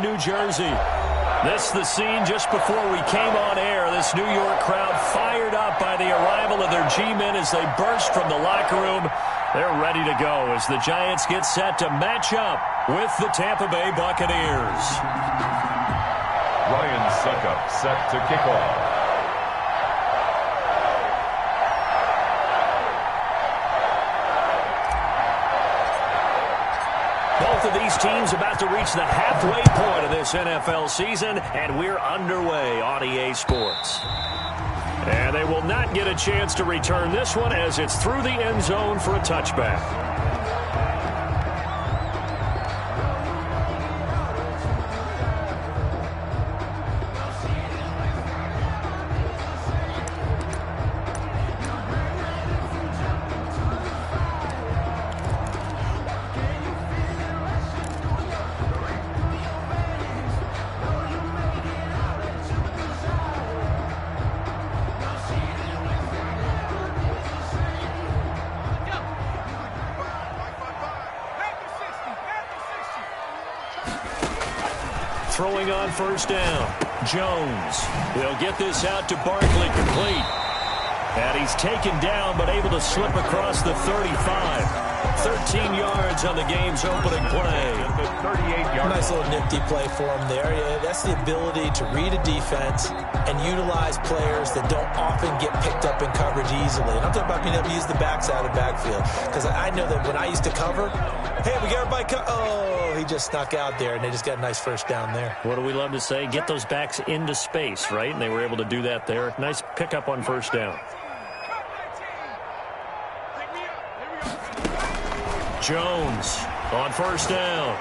New Jersey. This is the scene just before we came on air. This New York crowd fired up by the arrival of their G-men as they burst from the locker room. They're ready to go as the Giants get set to match up with the Tampa Bay Buccaneers. Ryan Suckup set to kick off. Both of these teams about to reach the halfway point of this NFL season, and we're underway on EA Sports. And they will not get a chance to return this one as it's through the end zone for a touchback. Throwing on first down. Jones. They'll get this out to Barkley, complete. And he's taken down but able to slip across the 35. 13 yards on the game's opening play. Nice little nifty play for him there. Yeah, that's the ability to read a defense and utilize players that don't often get picked up in coverage easily. And I'm talking about being able to use the backside of the backfield. Because I know that when I used to cover, hey, we got everybody oh, he just snuck out there, and they just got a nice first down there. What do we love to say? Get those backs into space, right? And they were able to do that there. Nice pickup on first down. Jones on first down.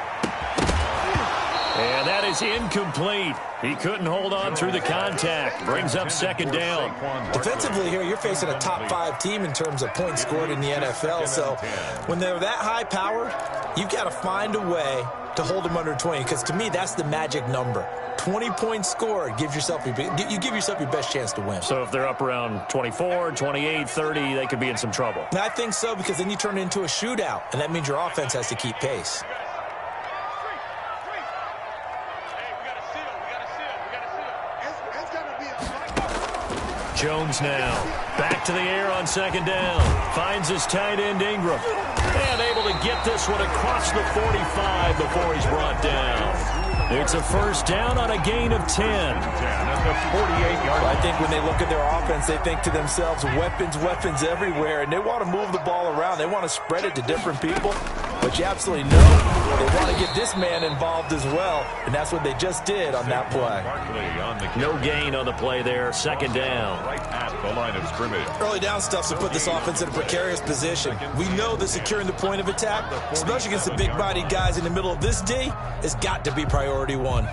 And that is incomplete. He couldn't hold on through the contact. Brings up second down. Defensively here, you're facing a top 5 team in terms of points scored in the NFL. So when they're that high power, you've got to find a way to hold them under 20. Because to me, that's the magic number. 20 points scored gives yourself you give yourself your best chance to win. So if they're up around 24, 28, 30, they could be in some trouble. And I think so, because then you turn it into a shootout, and that means your offense has to keep pace. Jones now back to the air on second down. Finds his tight end Ingram. And able to get this one across the 45 before he's brought down. It's a first down on a gain of 10. At the 48-yard line. I think when they look at their offense, they think to themselves, weapons everywhere, and they want to move the ball around. They want to spread it to different people, but you absolutely know they want to get this man involved as well, and that's what they just did on that play. No gain on the play there. Second down. Right at the line of scrimmage. Early down stuff to put this offense in a precarious position. We know that securing the point of attack, especially against the big-bodied guys in the middle of this D, has got to be priority one.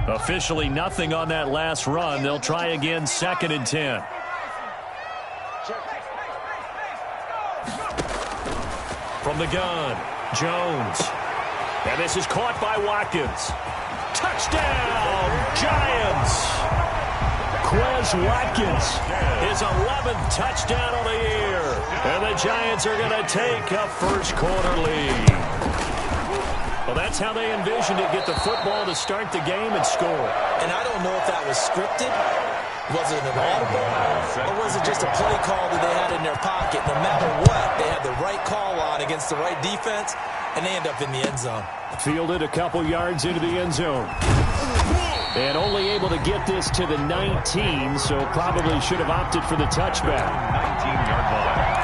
Officially nothing on that last run. They'll try again, second and 10. From the gun, Jones. And this is caught by Watkins. Touchdown, Giants! Quez Watkins, his 11th touchdown of the year. And the Giants are going to take a first quarter lead. Well, that's how they envisioned it, get the football to start the game and score. And I don't know if that was scripted. Was it an audible? Or was it just a play call that they had in their pocket? No matter what, they had the right call on against the right defense, and they end up in the end zone. Fielded a couple yards into the end zone. And only able to get this to the 19, so probably should have opted for the touchback. 19-yard line.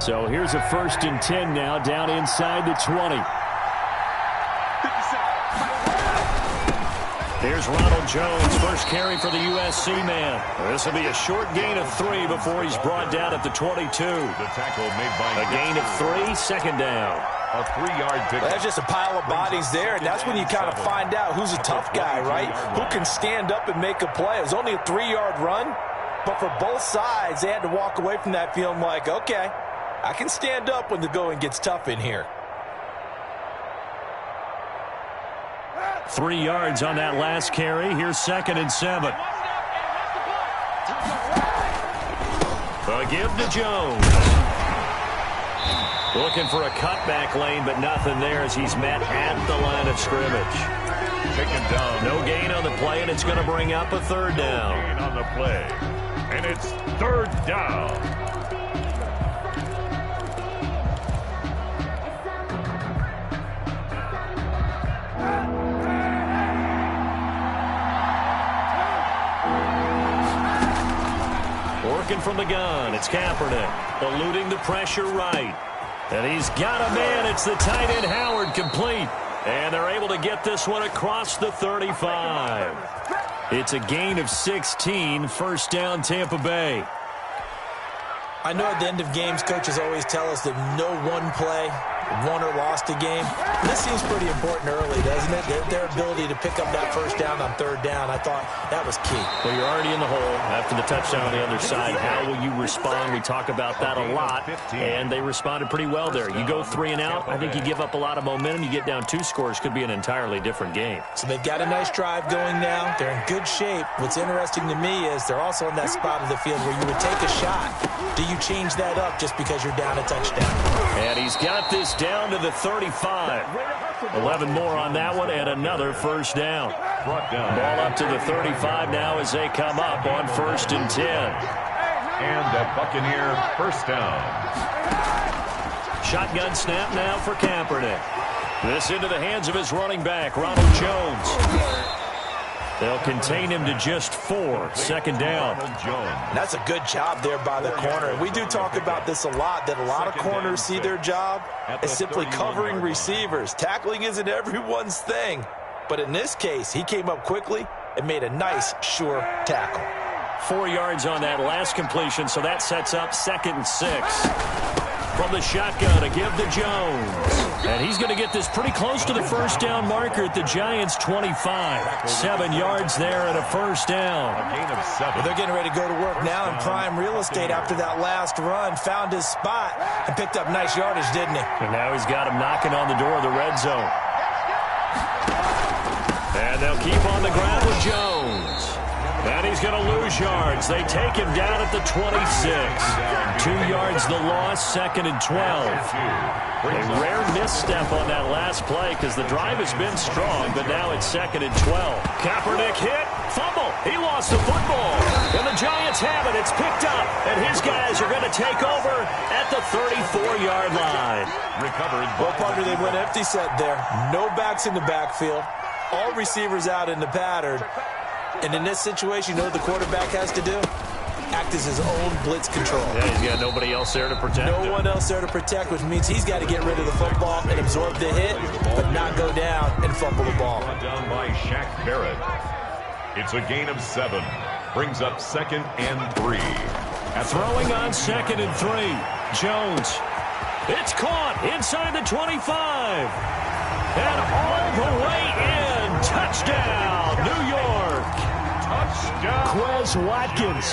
So here's a first and 10 now, down inside the 20. There's Ronald Jones, first carry for the USC man. This will be a short gain of 3 before he's brought down at the 22. The tackle made by a gain of 3, second down. A 3-yard pickup. There's just a pile of bodies there, and that's when you kind of find out who's a tough guy, right? Who can stand up and make a play. It was only a 3-yard run, but for both sides, they had to walk away from that feeling like, okay, I can stand up when the going gets tough in here. 3 yards on that last carry. Here's 2nd and 7. A give to Jones. Looking for a cutback lane, but nothing there as he's met at the line of scrimmage. Taken down. No gain on the play, and it's going to bring up a 3rd down. Gain on the play. And it's 3rd down. Working from the gun, it's Kaepernick, eluding the pressure right. And he's got a man, it's the tight end Howard, complete. And they're able to get this one across the 35. It's a gain of 16, 1st down Tampa Bay. I know at the end of games, coaches always tell us that no one play won or lost a game. This seems pretty important early, doesn't it? Their ability to pick up that 1st down on 3rd down, I thought that was key. Well, you're already in the hole after the touchdown on the other side. How will you respond? We talk about that a lot, and they responded pretty well there. You go 3 and out, I think you give up a lot of momentum. You get down 2 scores, could be an entirely different game. So they've got a nice drive going now. They're in good shape. What's interesting to me is they're also in that spot of the field where you would take a shot. Do you change that up just because you're down a touchdown? And he's got this down to the 35. 11 more on that one, and another 1st down. Ball up to the 35 now as they come up on 1st and 10. And a Buccaneer 1st down. Shotgun snap now for Kaepernick. This into the hands of his running back, Ronald Jones. They'll contain him to just 4. 2nd down. That's a good job there by the corner. We do talk about this a lot, that a lot of corners see their job as simply covering receivers. Tackling isn't everyone's thing. But in this case, he came up quickly and made a nice, sure tackle. 4 yards on that last completion, so that sets up 2nd and 6. From the shotgun, a give to Jones. And he's going to get this pretty close to the 1st down marker at the Giants' 25. 7 yards there and a 1st down. A gain of 7. Well, they're getting ready to go to work now in prime real estate after that last run. Found his spot and picked up nice yardage, didn't he? And now he's got him knocking on the door of the red zone. And they'll keep on the ground with Jones. And he's going to lose yards. They take him down at the 26. 2 yards the loss, 2nd and 12. A rare misstep on that last play because the drive has been strong, but now it's 2nd and 12. Kaepernick hit, fumble. He lost the football. And the Giants have it. It's picked up. And his guys are going to take over at the 34-yard line. Recovered. Well, partner, they went empty set there. No backs in the backfield. All receivers out in the pattern. And in this situation, you know what the quarterback has to do? Act as his own blitz control. Yeah, he's got nobody else there to protect him. No one else there to protect, which means he's got to get rid of the football and absorb the hit, but not go down and fumble the ball. Down by Shaq Barrett. It's a gain of 7. Brings up 2nd and 3. Throwing on 2nd and 3. Jones. It's caught inside the 25. And all the way in. Touchdown, New York. Touchdown. Quez Watkins.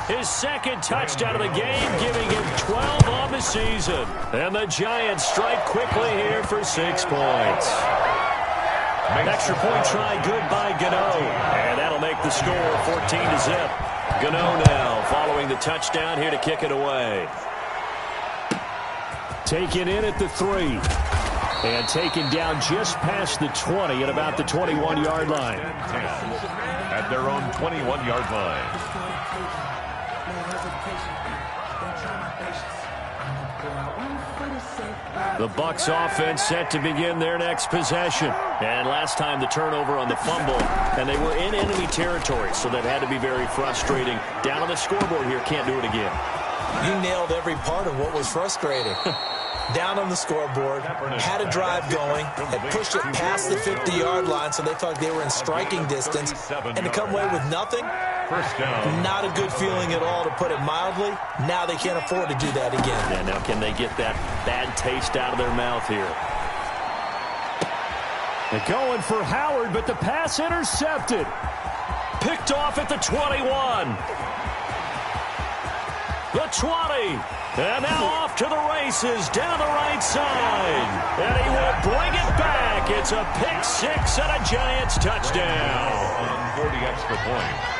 His 2nd touchdown of the game, giving him 12 on the season. And the Giants strike quickly here for 6 points. Extra point try good by Gano. And that'll make the score 14-0. Gano now following the touchdown here to kick it away. Taken in at the 3. And taken down just past the 20 at about the 21-yard line. 10 at their own 21-yard line. The Bucs offense set to begin their next possession. And last time the turnover on the fumble, and they were in enemy territory, so that had to be very frustrating. Down on the scoreboard here, can't do it again. You nailed every part of what was frustrating. Down on the scoreboard, had a drive going, had pushed it past the 50-yard line, so they felt they were in striking distance, and to come away with nothing, not a good feeling at all, to put it mildly. Now they can't afford to do that again. Yeah, now can they get that bad taste out of their mouth here? They're going for Howard, but the pass intercepted. Picked off at the 21. The the 20. And now off to the races down the right side. And he will bring it back. It's a pick six and a Giants touchdown. On 40 extra points.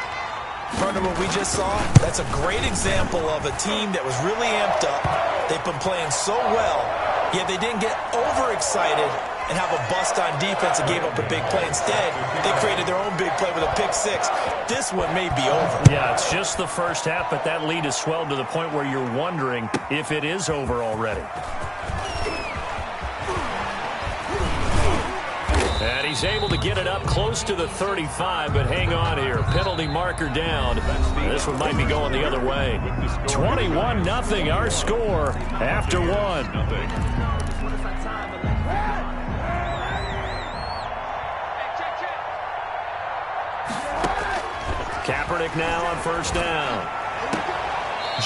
Partner, what we just saw, that's a great example of a team that was really amped up. They've been playing so well, yet they didn't get overexcited and have a bust on defense and gave up a big play. Instead, they created their own big play with a pick six. This one may be over. Yeah, it's just the first half, but that lead has swelled to the point where you're wondering if it is over already. And he's able to get it up close to the 35, but hang on here. Penalty marker down. This one might be going the other way. 21-0 our score after one. Kaepernick now on first down.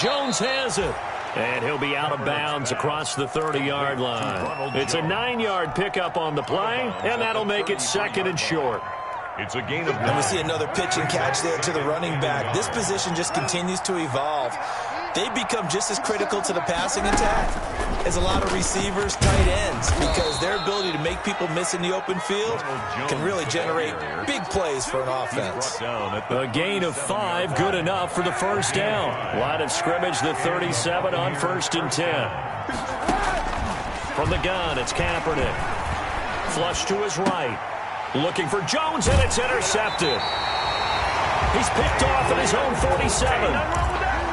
Jones has it. And he'll be out of bounds across the 30-yard line. It's a 9-yard pickup on the play, and that'll make it second and short. It's a gain of 9. And we see another pitch and catch there to the running back. This position just continues to evolve. They become just as critical to the passing attack as a lot of receivers, tight ends, because their ability to make people miss in the open field can really generate big plays for an offense. A gain of 5, good enough for the first down. Line of scrimmage, the 37 on 1st and 10. From the gun, it's Kaepernick. Flush to his right. Looking for Jones, and it's intercepted. He's picked off at his own 47.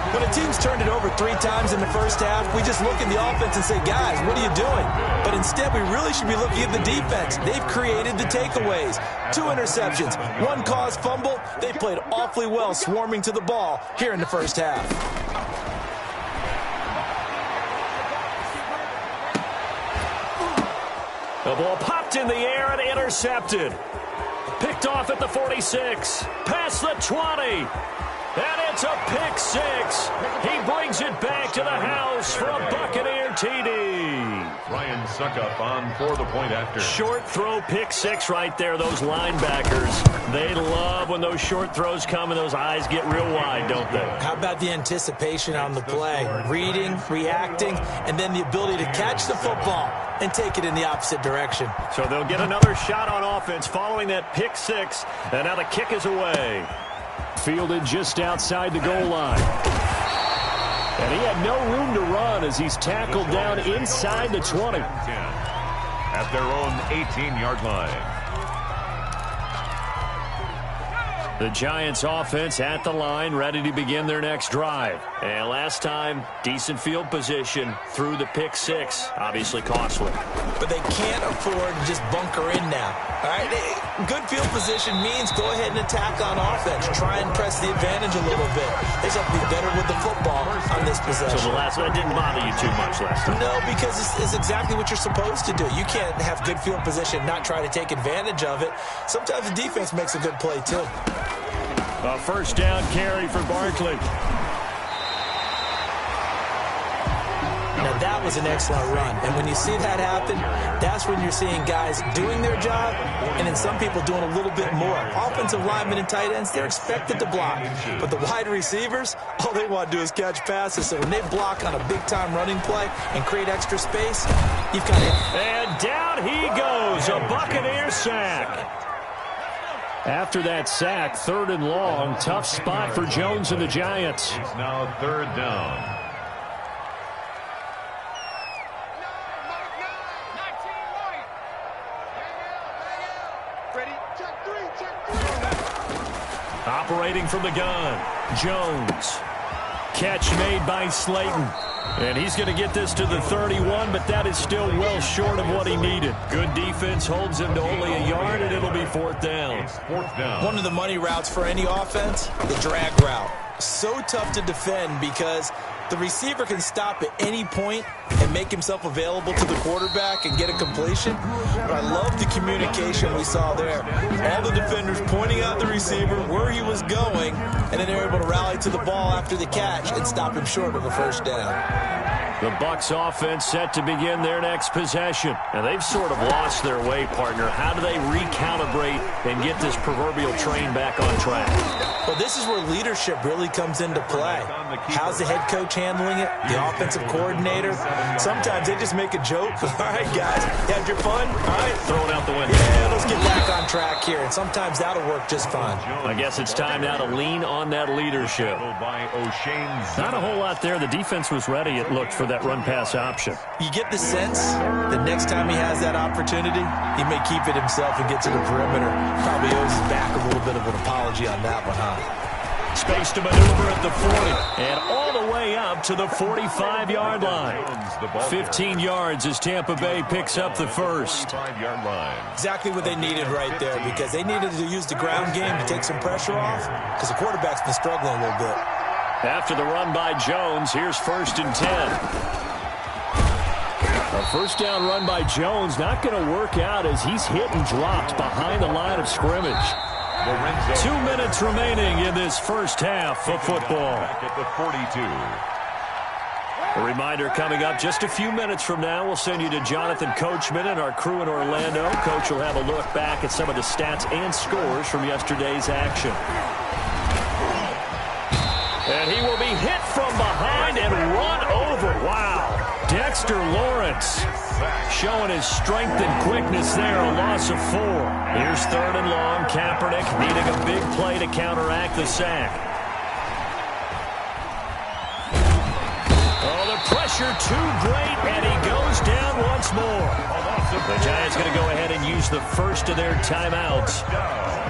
When a team's turned it over 3 times in the first half, we just look at the offense and say, guys, what are you doing? But instead, we really should be looking at the defense. They've created the takeaways. 2 interceptions, 1 caused fumble. They played awfully well swarming to the ball here in the first half. The ball popped in the air and intercepted. Picked off at the 46. Past the 20. And it's a pick six. He brings it back to the house for a Buccaneer TD. Ryan Suckup on for the point after. Short throw pick six right there. Those linebackers, they love when those short throws come and those eyes get real wide, don't they? How about the anticipation on the play? Reading, reacting, and then the ability to catch the football and take it in the opposite direction. So they'll get another shot on offense following that pick six. And now the kick is away. Fielded just outside the goal line. And he had no room to run as he's tackled down inside the 20. At their own 18-yard line. The Giants offense at the line, ready to begin their next drive. And last time, decent field position through the pick six. Obviously costly. But they can't afford to just bunker in now. All right, good field position means go ahead and attack on offense. Try and press the advantage a little bit. They just have to be better with the football on this possession. So the last one didn't bother you too much last time? No, because it's exactly what you're supposed to do. You can't have good field position, not try to take advantage of it. Sometimes the defense makes a good play, too. A first down carry for Barkley. Now, that was an excellent run. And when you see that happen, that's when you're seeing guys doing their job and then some people doing a little bit more. Offensive linemen and tight ends, they're expected to block. But the wide receivers, all they want to do is catch passes. So when they block on a big-time running play and create extra space, you've got it. And down he goes, a Buccaneer sack. After that sack, 3rd and long, tough spot for Jones and the Giants. It's now 3rd down. Operating from the gun, Jones. Catch made by Slayton. And he's going to get this to the 31, but that is still well short of what he needed. Good defense holds him to only a yard, and it'll be 4th down. It's 4th down. One of the money routes for any offense, the drag route. So tough to defend because the receiver can stop at any point and make himself available to the quarterback and get a completion. But I love the communication we saw there. All the defenders pointing out the receiver, where he was going, and then they're able to rally to the ball after the catch and stop him short of a first down. The Bucs offense set to begin their next possession. And they've sort of lost their way, partner. How do they recalibrate and get this proverbial train back on track? Well, this is where leadership really comes into play. How's the head coach handling it? The offensive coordinator? Sometimes they just make a joke. All right, guys, you had your fun? All right. Throw it out the window. Yeah, let's get back on track here. And sometimes that'll work just fine. I guess it's time now to lean on that leadership. Not a whole lot there. The defense was ready, it looked, for that run-pass option. You get the sense that next time he has that opportunity, he may keep it himself and get to the perimeter. Probably owes his back a little bit of an apology on that one, huh? Space to maneuver at the 40. And all the way up to the 45-yard line. 15 yards as Tampa Bay picks up the first. Exactly what they needed right there, because they needed to use the ground game to take some pressure off, because the quarterback's been struggling a little bit. After the run by Jones, here's 1st and 10. A first down run by Jones not going to work out as he's hit and dropped behind the line of scrimmage. 2 minutes remaining in this first half of football. A reminder coming up just a few minutes from now. We'll send you to Jonathan Coachman and our crew in Orlando. Coach will have a look back at some of the stats and scores from yesterday's action. And he will be hit from behind and run over. Wow. Dexter Lawrence showing his strength and quickness there. A loss of 4. Here's 3rd and long. Kaepernick needing a big play to counteract the sack. Oh, the pressure too great, and he goes down once more. The Giants going to go ahead and use the first of their timeouts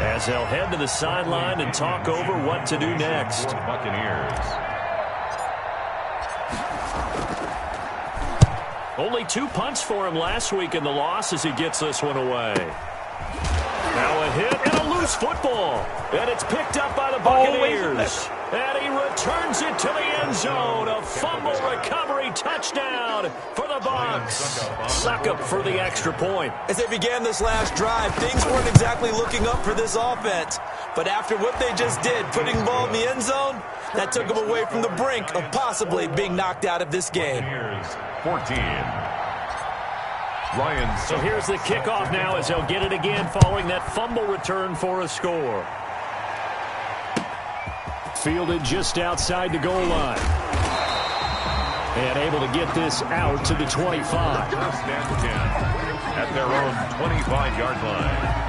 as they'll head to the sideline and talk over what to do next. Buccaneers. Only 2 punts for him last week in the loss as he gets this one away. Now a hit and a loose football. And it's picked up by the Buccaneers. And he returns it to the end zone. A fumble recovery touchdown for the Bucs. Suckup for the extra point. As they began this last drive, things weren't exactly looking up for this offense. But after what they just did, putting the ball in the end zone, that took them away from the brink of possibly being knocked out of this game. 14. So here's the kickoff now as they'll get it again following that fumble return for a score. Fielded just outside the goal line. And able to get this out to the 25. First and 10 at their own 25-yard line.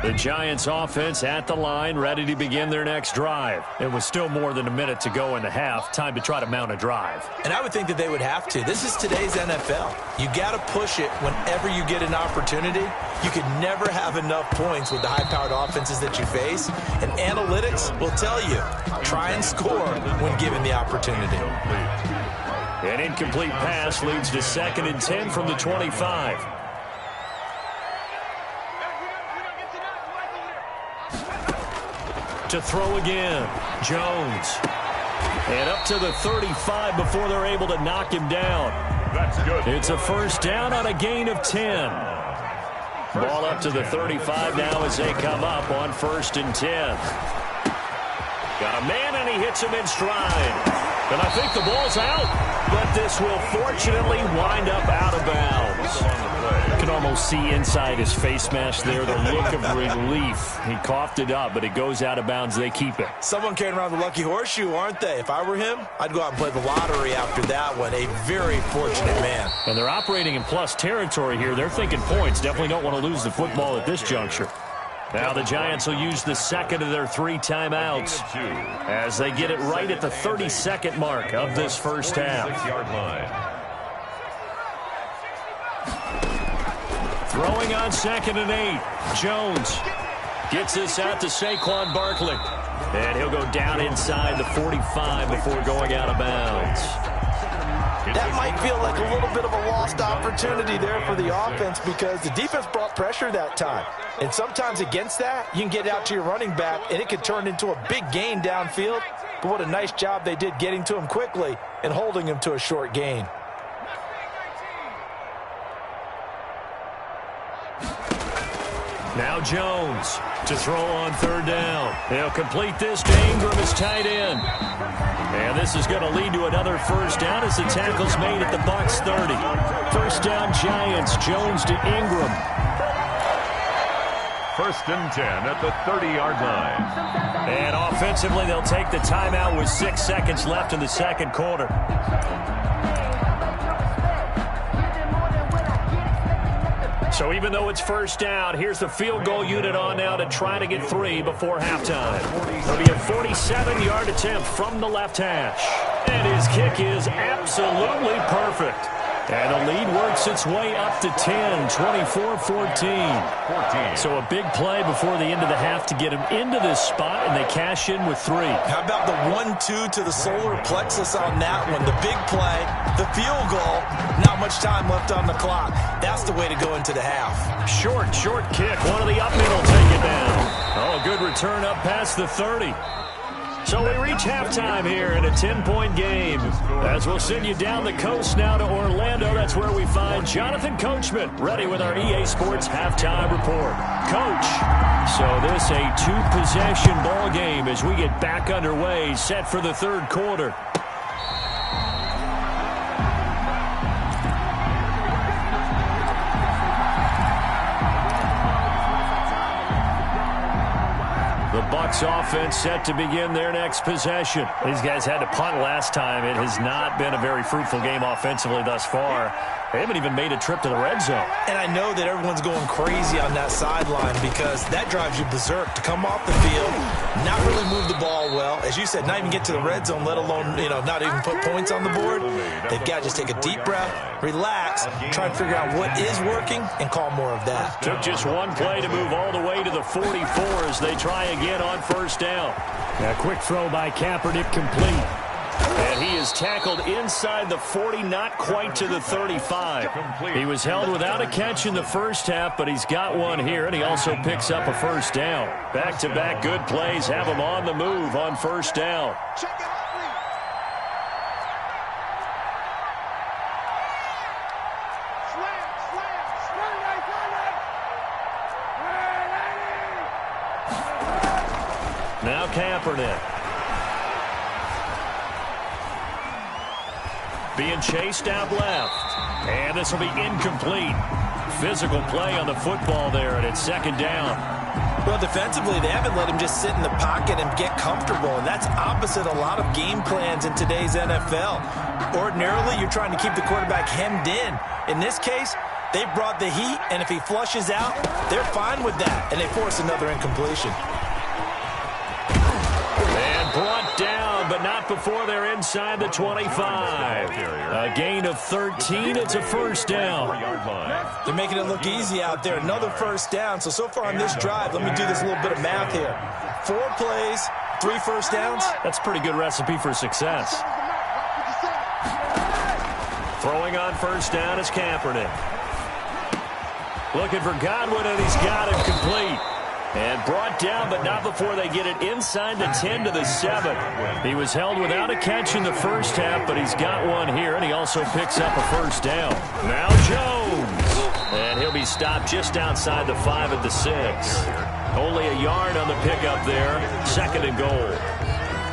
The Giants offense at the line, ready to begin their next drive. It was still more than a minute to go in the half. Time to try to mount a drive. And I would think that they would have to. This is today's NFL. You got to push it whenever you get an opportunity. You could never have enough points with the high-powered offenses that you face. And analytics will tell you, try and score when given the opportunity. An incomplete pass leads to 2nd and 10 from the 25. To throw again, Jones. And up to the 35 before they're able to knock him down. That's good. It's a first down on a gain of 10. Ball up to the 35 now as they come up on 1st and 10. Got a man, and he hits him in stride. And I think the ball's out, but this will fortunately wind up out of bounds. You can almost see inside his face mask there the look of relief. He coughed it up, but it goes out of bounds. They keep it. Someone carrying around the lucky horseshoe, aren't they? If I were him, I'd go out and play the lottery after that one. A very fortunate man. And they're operating in plus territory here. They're thinking points. Definitely don't want to lose the football at this juncture. Now the Giants will use the 2nd of their 3 timeouts as they get it right at the 32nd mark of this first half. 6-yard line. Throwing on 2nd and 8. Jones gets this out to Saquon Barkley. And he'll go down inside the 45 before going out of bounds. That might feel like a little bit of a lost opportunity there for the offense because the defense brought pressure that time. And sometimes against that, you can get out to your running back, and it could turn into a big gain downfield. But what a nice job they did getting to him quickly and holding him to a short gain. Now Jones to throw on third down. He'll complete this to Ingram, his tight end. And this is going to lead to another first down as the tackle's made at the Bucs 30. First down, Giants. Jones to Ingram. First and 10 at the 30-yard line. And offensively, they'll take the timeout with 6 seconds left in the second quarter. So even though it's first down, here's the field goal unit on now to try to get 3 before halftime. It'll be a 47-yard attempt from the left hash. And his kick is absolutely perfect. And the lead works its way up to 10, 24-14. So a big play before the end of the half to get him into this spot, and they cash in with 3. How about the 1-2 to the solar plexus on that one? The big play, the field goal, not much time left on the clock. That's the way to go into the half. Short kick. One of the up middle take it down. Oh, a good return up past the 30. So we reach halftime here in a 10-point game. As we'll send you down the coast now to Orlando, that's where we find Jonathan Coachman ready with our EA Sports halftime report. Coach, so this a 2-possession ball game as we get back underway, set for the third quarter. Bucs offense set to begin their next possession. These guys had to punt last time. It has not been a very fruitful game offensively thus far. They haven't even made a trip to the red zone. And I know that everyone's going crazy on that sideline because that drives you berserk to come off the field, not really move the ball well. As you said, not even get to the red zone, let alone, not even put points on the board. They've got to just take a deep breath, relax, try and figure out what is working, and call more of that. Took just one play to move all the way to the 44 as they try again on first down. A quick throw by Kaepernick complete. And he is tackled inside the 40, not quite to the 35. He was held without a catch in the first half, but he's got one here, and he also picks up a first down. Back-to-back good plays have him on the move on first down. Now Kaepernick. Being chased out left. And this will be incomplete. Physical play on the football there, and it's second down. Well, defensively, they haven't let him just sit in the pocket and get comfortable, and that's opposite a lot of game plans in today's NFL. Ordinarily, you're trying to keep the quarterback hemmed in. In this case, they brought the heat, and if he flushes out, they're fine with that, and they force another incompletion. And brought down, but not before they're inside the 25. A gain of 13. It's a first down. They're making it look easy out there. Another first down. So far on this drive, let me do this little bit of math here. 4 plays, 3 first downs. That's a pretty good recipe for success. Throwing on first down is Kaepernick. Looking for Godwin, and he's got it complete. And brought down, but not before they get it inside the 10 to the 7. He was held without a catch in the first half, but he's got one here, and he also picks up a first down. Now Jones. And he'll be stopped just outside the 5 at the 6. Only a yard on the pickup there. Second and goal.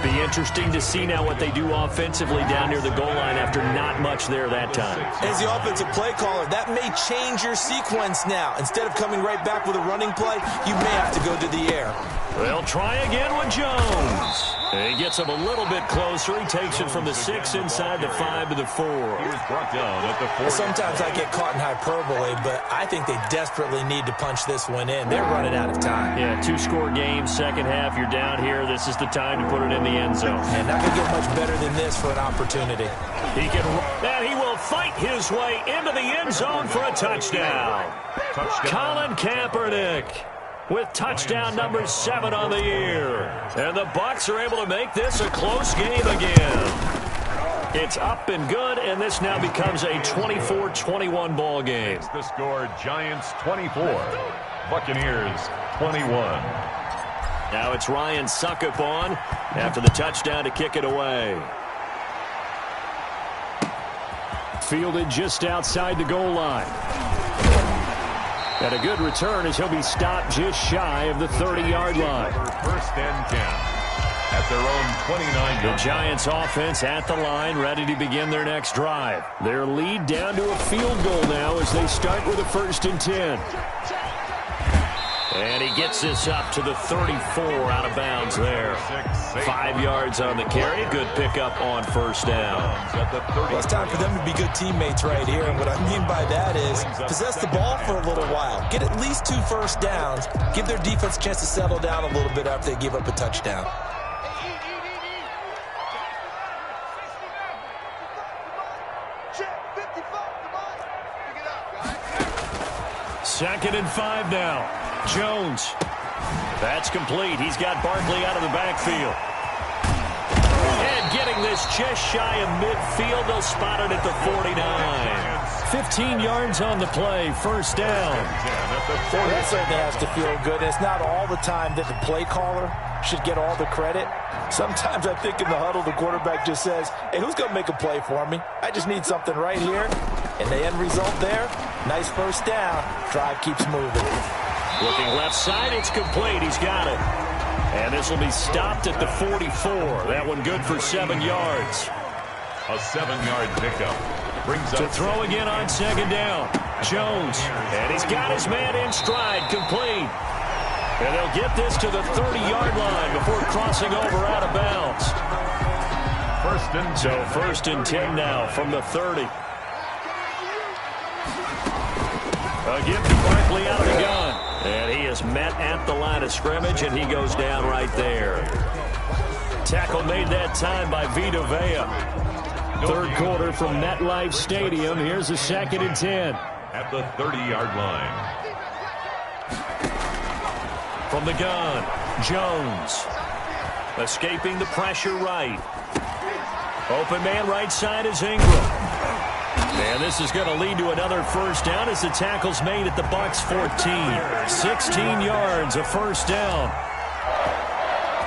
Be interesting to see now what they do offensively down near the goal line after not much there that time. As the offensive play caller, that may change your sequence now. Instead of coming right back with a running play, you may have to go to the air. They'll try again with Jones. And he gets him a little bit closer. He takes it from the 6 inside the 5 to the 4. He was brought down at the 4. Sometimes I get caught in hyperbole, but I think they desperately need to punch this one in. They're running out of time. Yeah, 2-score game, second half. You're down here. This is the time to put it in the end zone. And not going to get much better than this for an opportunity. He will fight his way into the end zone for a touchdown. Colin Kaepernick with touchdown number 7 on the year. And the Bucs are able to make this a close game again. It's up and good, and this now becomes a 24-21 ball game. It's the score, Giants 24, Buccaneers 21. Now it's Ryan Suckup on after the touchdown to kick it away. Fielded just outside the goal line. And a good return as he'll be stopped just shy of the 30-yard line. First and 10 at their own 29. The Giants offense at the line, ready to begin their next drive. Their lead down to a field goal now as they start with a 1st and 10. And he gets this up to the 34 out of bounds there. 5 yards on the carry. Good pickup on 1st down. Well, it's time for them to be good teammates right here. And what I mean by that is possess the ball for a little while. Get at least 2 first downs. Give their defense a chance to settle down a little bit after they give up a touchdown. Second and 5 now. Jones. That's complete. He's got Barkley out of the backfield. And getting this just shy of midfield. They'll spot it at the 49. 15 yards on the play. 1st down. Well, that certainly has to feel good. It's not all the time that the play caller should get all the credit. Sometimes I think in the huddle, the quarterback just says, hey, who's going to make a play for me? I just need something right here. And the end result there, nice 1st down. Drive keeps moving. Looking left side, it's complete. He's got it. And this will be stopped at the 44. That one good for 7 yards. A 7-yard pickup. Brings To up throw again on 2nd down. Jones. And he's got his man in stride. Complete. And they'll get this to the 30-yard line before crossing over out of bounds. 1st and 10 now from the 30. A give to Barkley out of the gun. And he is met at the line of scrimmage, and he goes down right there. Tackle made that time by Vita Vea. 3rd quarter from MetLife Stadium. Here's a 2nd and 10. At the 30-yard line. From the gun, Jones. Escaping the pressure right. Open man right side is Ingram. And this is going to lead to another 1st down as the tackle's made at the Bucs 14. 16 yards, a 1st down.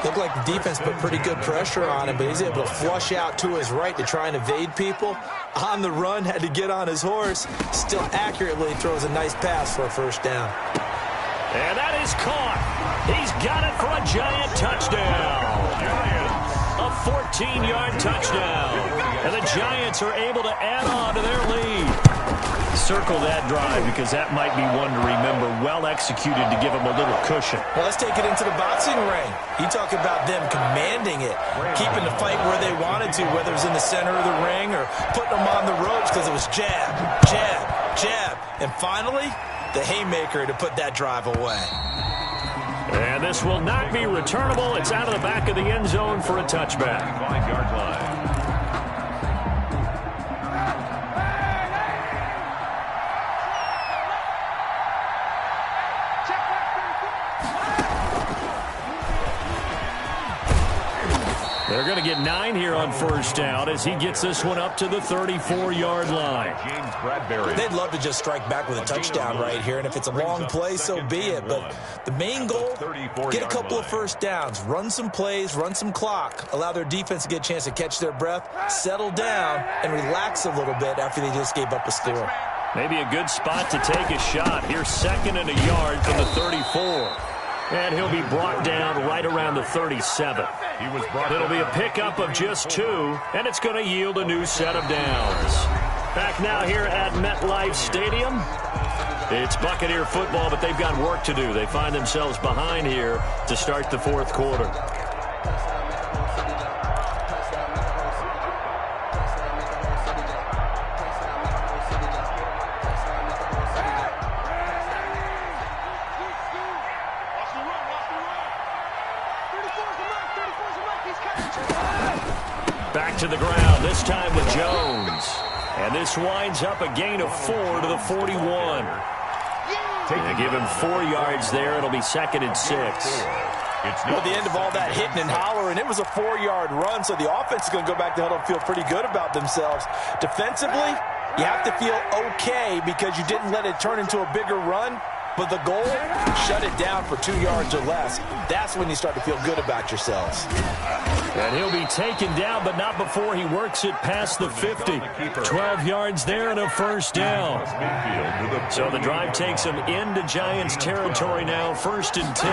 Looked like the defense put pretty good pressure on him, but he's able to flush out to his right to try and evade people. On the run, had to get on his horse. Still accurately throws a nice pass for a 1st down. And that is caught. He's got it for a Giant touchdown. A 14-yard touchdown. And the Giants are able to add on to their lead. Circle that drive because that might be one to remember. Well executed to give them a little cushion. Well, let's take it into the boxing ring. You talk about them commanding it, keeping the fight where they wanted to, whether it was in the center of the ring or putting them on the ropes because it was jab, jab, jab. And finally, the haymaker to put that drive away. And this will not be returnable. It's out of the back of the end zone for a touchback. 5-yard line. They're going to get 9 here on 1st down as he gets this one up to the 34-yard line. James Bradbury. They'd love to just strike back with a touchdown right here, and if it's a long play, so be it. But the main goal, get a couple of 1st downs, run some plays, run some clock, allow their defense to get a chance to catch their breath, settle down, and relax a little bit after they just gave up a score. Maybe a good spot to take a shot. Here's 2nd and a yard from the 34. And he'll be brought down right around the 37. It'll be a pickup of just 2, and it's going to yield a new set of downs. Back now here at MetLife Stadium. It's Buccaneer football, but they've got work to do. They find themselves behind here to start the 4th quarter. Back to the ground, this time with Jones. And this winds up a gain of 4 to the 41. They give him 4 yards there. It'll be 2nd and 6. Well, the end of all that hitting and hollering, it was a 4-yard run, so the offense is going to go back to huddle and feel pretty good about themselves. Defensively, you have to feel okay because you didn't let it turn into a bigger run. of the goal, shut it down for 2 yards or less. That's when you start to feel good about yourselves. And he'll be taken down, but not before he works it past the 50. 12 yards there and a first down. So the drive takes him into Giants territory now, 1st and 10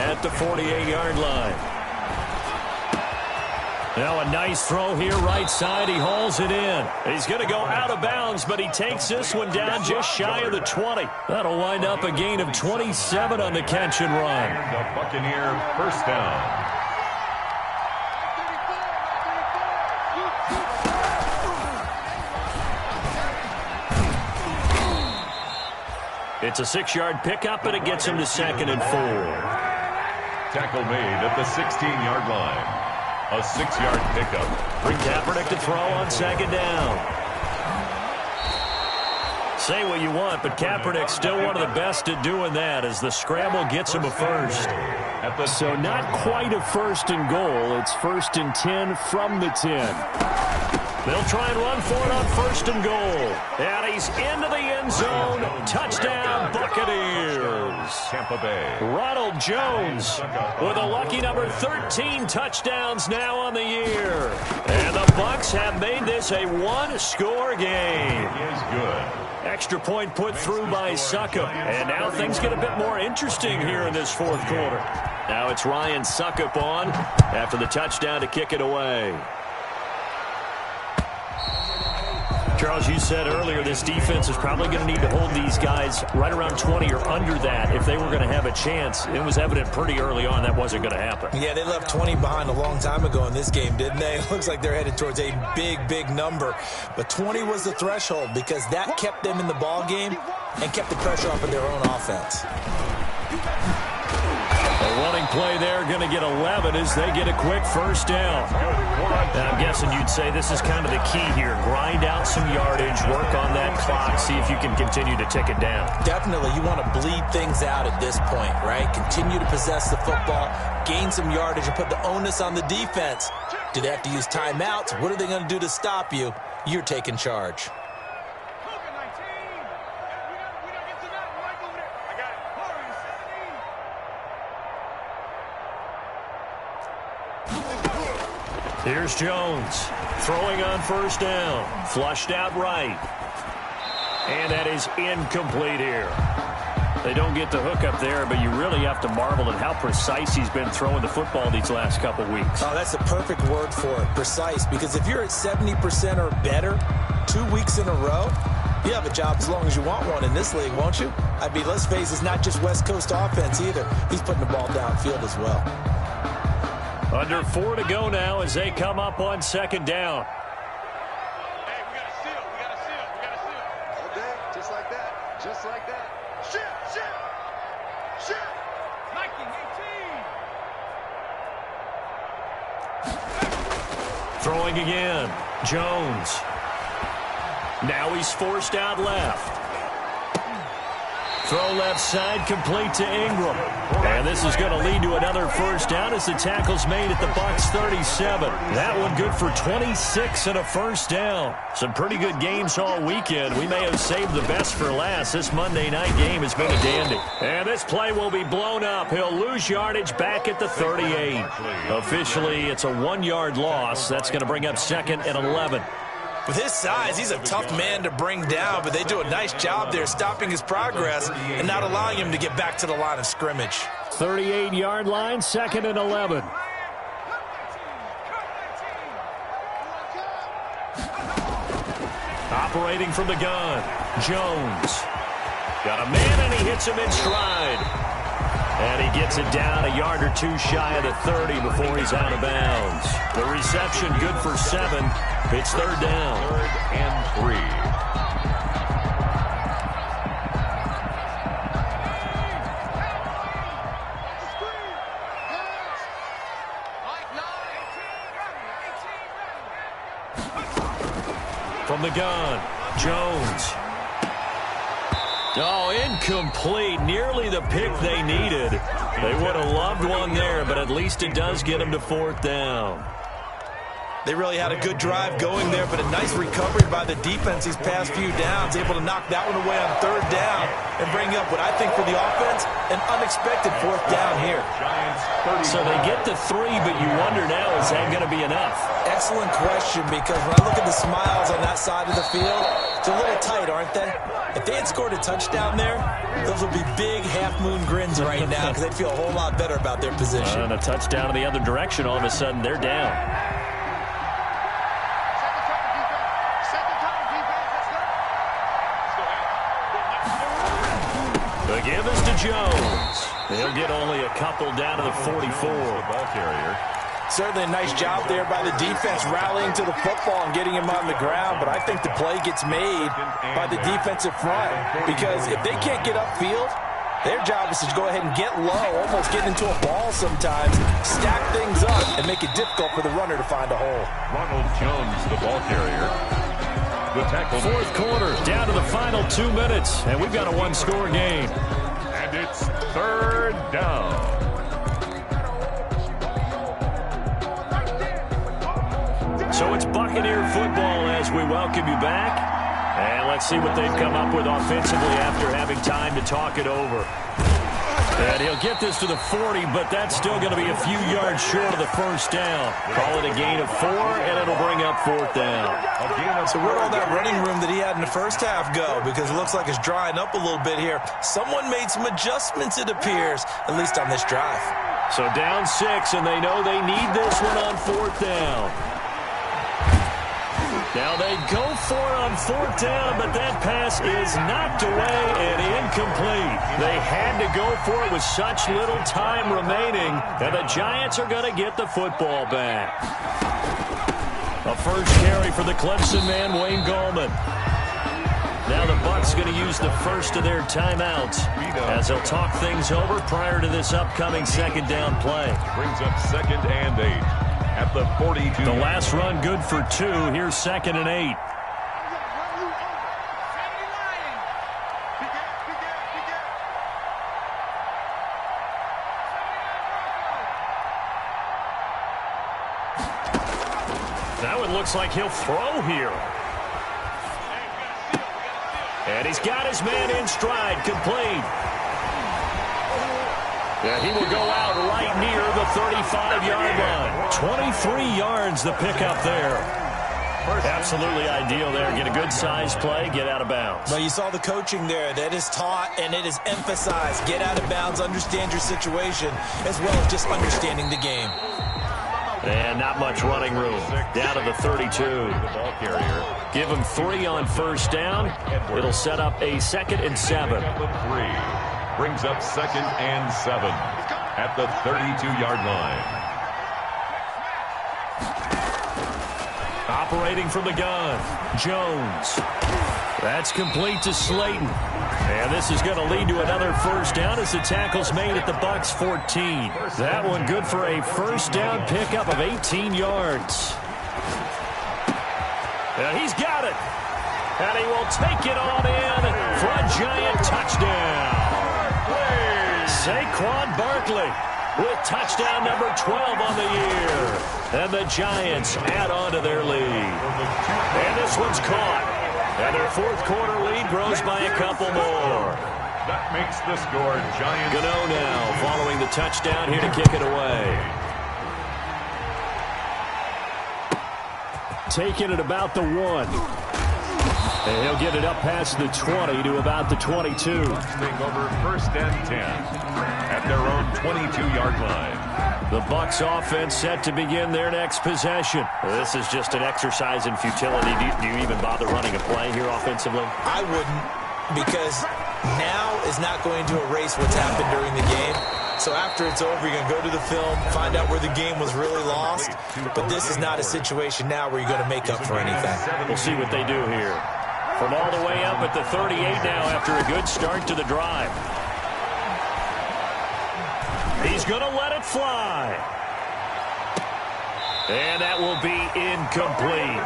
at the 48-yard line. Now a nice throw here, right side. He hauls it in. He's going to go out of bounds, but he takes this one down just shy of the 20. That'll wind up a gain of 27 on the catch and run. The Buccaneer first down. It's a 6-yard pickup, and it gets him to 2nd and 4. Tackle made at the 16-yard line. A 6-yard pickup. Kaepernick to throw on 2nd down. Say what you want, but Kaepernick's still one of the best at doing that as the scramble gets him a first. So not quite a 1st and goal. It's 1st and 10 from the 10. They'll try and run for it on 1st and goal. And he's into the end zone. Touchdown, Buccaneers. Tampa Bay. Ronald Jones with a lucky number 13 touchdowns now on the year. And the Bucs have made this a one-score game. He is good. Extra point put through by Succop. And now things get a bit more interesting here in this 4th quarter. Now it's Ryan Succop on after the touchdown to kick it away. Charles, you said earlier this defense is probably going to need to hold these guys right around 20 or under that if they were going to have a chance. It was evident pretty early on that wasn't going to happen. Yeah, they left 20 behind a long time ago in this game, didn't they? It looks like they're headed towards a big, big number. But 20 was the threshold because that kept them in the ball game and kept the pressure off of their own offense. A running play there, going to get 11 as they get a quick first down. Now, I'm guessing you'd say this is kind of the key here. Grind out some yardage, work on that clock, see if you can continue to tick it down. Definitely. You want to bleed things out at this point, right? Continue to possess the football, gain some yardage, and put the onus on the defense. Do they have to use timeouts? What are they going to do to stop you? You're taking charge. Here's Jones throwing on 1st down. Flushed out right. And that is incomplete here. They don't get the hook up there, but you really have to marvel at how precise he's been throwing the football these last couple weeks. Oh, that's the perfect word for it, precise. Because if you're at 70% or better 2 weeks in a row, you have a job as long as you want one in this league, won't you? I mean, let's face it, it's not just West Coast offense either. He's putting the ball downfield as well. Under 4 to go now as they come up on 2nd down. Hey, we got to seal. We got to seal. We got to seal. All day, just like that. Just like that. Shit. Nike 18. Throwing again. Jones. Now he's forced out left. Throw left side, complete to Ingram. And this is going to lead to another first down as the tackle's made at the Bucs 37. That one good for 26 and a first down. Some pretty good games all weekend. We may have saved the best for last. This Monday night game has been a dandy. And this play will be blown up. He'll lose yardage back at the 38. Officially, it's a 1-yard loss. That's going to bring up 2nd and 11. With his size, he's a tough man to bring down, but they do a nice job there stopping his progress and not allowing him to get back to the line of scrimmage. 38-yard line, 2nd and 11. Operating from the gun, Jones. Got a man, and he hits him in stride. And he gets it down a yard or two shy of the 30 before he's out of bounds. The reception good for 7. It's 3rd down. 3rd and 3. From the gun, Jones. Oh, incomplete. Nearly the pick they needed. They would have loved one there, but at least it does get them to 4th down. They really had a good drive going there, but a nice recovery by the defense these past few downs, able to knock that one away on 3rd down and bring up what I think for the offense, an unexpected 4th down here. So they get the 3, but you wonder now, is that going to be enough? Excellent question, because when I look at the smiles on that side of the field, it's a little tight, aren't they? If they had scored a touchdown there, those would be big half-moon grins right now because they'd feel a whole lot better about their position. And a touchdown in the other direction, all of a sudden they're down. The give is to Jones. He'll get only a couple down to the 44. Ball carrier. Certainly a nice job there by the defense rallying to the football and getting him on the ground, but I think the play gets made by the defensive front because if they can't get upfield, their job is to go ahead and get low, almost get into a ball sometimes, stack things up, and make it difficult for the runner to find a hole. Ronald Jones, the ball carrier. The tackle. 4th quarter, down to the final 2 minutes, and we've got a 1-score game. And it's 3rd down. So it's Buccaneer football as we welcome you back. And let's see what they've come up with offensively after having time to talk it over. And he'll get this to the 40, but that's still going to be a few yards short of the 1st down. Call it a gain of 4, and it'll bring up 4th down. So where'd all that running room that he had in the first half go? Because it looks like it's drying up a little bit here. Someone made some adjustments, it appears, at least on this drive. So down 6, and they know they need this one on 4th down. Now they go for it on 4th down, but that pass is knocked away and incomplete. They had to go for it with such little time remaining, and the Giants are going to get the football back. A first carry for the Clemson man, Wayne Gallman. Now the Bucs going to use the first of their timeouts as they'll talk things over prior to this upcoming 2nd down play. Brings up 2nd and 8. At the 42. The last run good for 2. Here's 2nd and 8. That one looks like he'll throw here. And he's got his man in stride, complete. Yeah, he will go out right near the 35-yard line. 23 yards the pickup there. Absolutely ideal there. Get a good size play, get out of bounds. Well, you saw the coaching there. That is taught and it is emphasized. Get out of bounds, understand your situation, as well as just understanding the game. And not much running room. Down to the 32. The ball carrier. Give him 3 on 1st down. It'll set up a 2nd and 7. 3. Brings up 2nd and 7 at the 32-yard line. Operating from the gun, Jones. That's complete to Slayton. And this is going to lead to another 1st down as the tackle's made at the Bucs 14. That one good for a 1st down pickup of 18 yards. And he's got it. And he will take it on in for a Giant touchdown. Saquon Barkley with touchdown number 12 on the year. And the Giants add on to their lead. And this one's caught. And their 4th quarter lead grows by a couple more. That makes the score Giants. Gano now following the touchdown here to kick it away. Taking it about the 1. And he'll get it up past the 20 to about the 22. Over 1st and 10 at their own 22-yard line. The Bucs offense set to begin their next possession. This is just an exercise in futility. Do you even bother running a play here offensively? I wouldn't, because now is not going to erase what's happened during the game. So after it's over, you're going to go to the film, find out where the game was really lost. But this is not a situation now where you're going to make up for anything. We'll see what they do here. From all the way up at the 38 now after a good start to the drive. He's going to let it fly. And that will be incomplete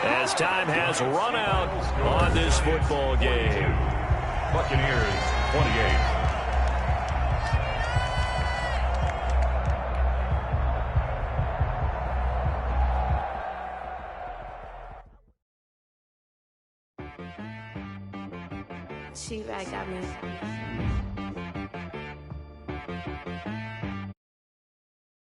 as time has run out on this football game. Buccaneers 28. Sheetrag got me.